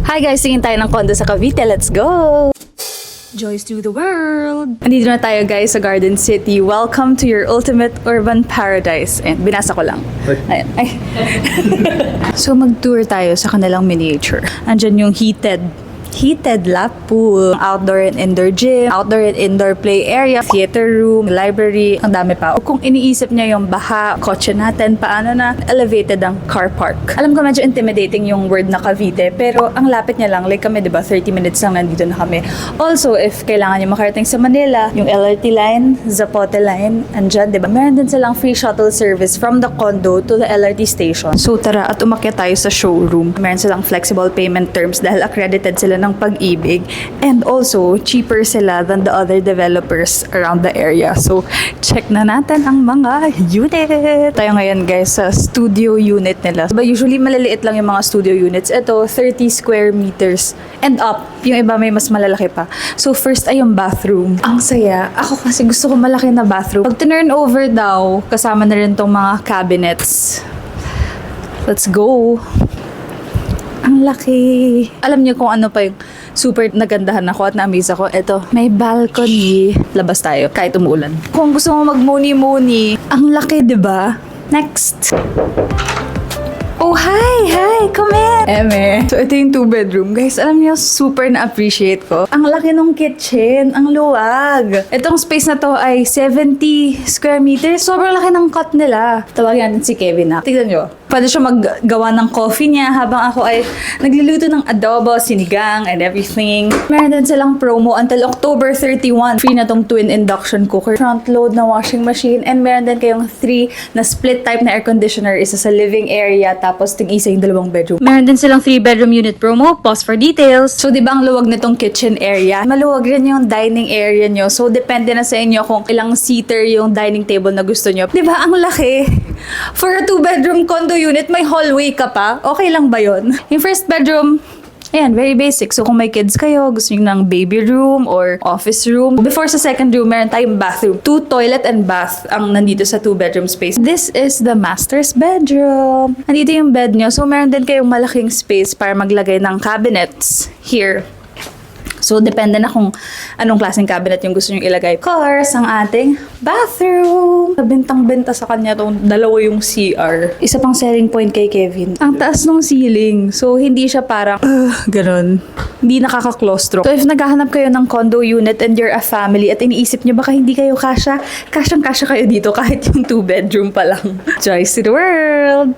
Hi guys, tingin tayo ng condo sa Cavite. Let's go! Joys to the world! Andito na tayo guys sa Garden City. Welcome to your ultimate urban paradise. And binasa ko lang. Ayan. Ay. So mag-tour tayo sa kanilang miniature. Andyan yung heated lap pool, outdoor and indoor gym, outdoor and indoor play area, theater room, library, ang dami pa. Kung iniisip niya yung baha, kotse natin, paano na elevated ang car park. Alam ko medyo intimidating yung word na Cavite, pero ang lapit niya lang, like kami diba, 30 minutes lang nandito na kami. Also, if kailangan niyo makarating sa Manila, yung LRT line, Zapote line, andyan, diba? Meron din silang free shuttle service from the condo to the LRT station. So tara at umakyat tayo sa showroom. Meron silang flexible payment terms dahil accredited sila ng Pag-ibig, and also cheaper sila than the other developers around the area. So check na natin ang mga unit. Tayo ngayon guys sa studio unit nila. Diba, usually maliliit lang yung mga studio units. Ito 30 square meters and up. Yung iba may mas malalaki pa. So first ay yung bathroom. Ang saya. Ako kasi gusto ko malaki na bathroom. Pag turn over daw, kasama na rin tong mga cabinets. Let's go! Ang laki. Alam niyo kung ano pa yung super nagandahan ako at na-amaze ako. Ito, may balcony. Labas tayo kahit umuulan. Kung gusto mo mag-muni-muni, ang laki, 'di ba? Next. Oh, hi! Come in! Eme. So, ito yung 2-bedroom. Guys, alam niyo, super na-appreciate ko. Ang laki ng kitchen. Ang luwag. Itong space na to ay 70 square meters. Sobrang laki ng cut nila. Tawagin natin si Kevin na. Tignan nyo. Pwede siya maggawa ng coffee niya habang ako ay nagluluto ng adobo, sinigang, and everything. Meron din silang promo until October 31. Free na tong twin induction cooker. Front load na washing machine. And meron din kayong 3 na split type na air conditioner. Isa sa living area, tapos tig-isa yung 2 bedroom. Meron din silang 3-bedroom unit promo. Pause for details. So, di ba ang luwag nitong kitchen area? Maluwag rin yung dining area nyo. So, depende na sa inyo kung ilang seater yung dining table na gusto nyo. Di ba? Ang laki. For a 2-bedroom condo unit, may hallway ka pa. Okay lang ba yun? Yung first bedroom, ayan, very basic. So, kung may kids kayo, gusto nyo ng baby room or office room. Before sa second room, meron tayong bathroom. 2 toilet and bath ang nandito sa 2-bedroom space. This is the master's bedroom. Nandito yung bed nyo. So, meron din kayong malaking space para maglagay ng cabinets here. So, depende na kung anong klaseng cabinet yung gusto nyo ilagay. Of course, ang ating bathroom. Bintang-benta sa kanya itong 2 yung CR. Isa pang selling point kay Kevin. Ang taas ng ceiling. So, hindi siya parang, ganun. Hindi nakaka-claustro. So, if naghahanap kayo ng condo unit and you're a family at iniisip nyo baka hindi kayo kasya, kasyang-kasya kayo dito kahit yung 2-bedroom pa lang. Joys to the world!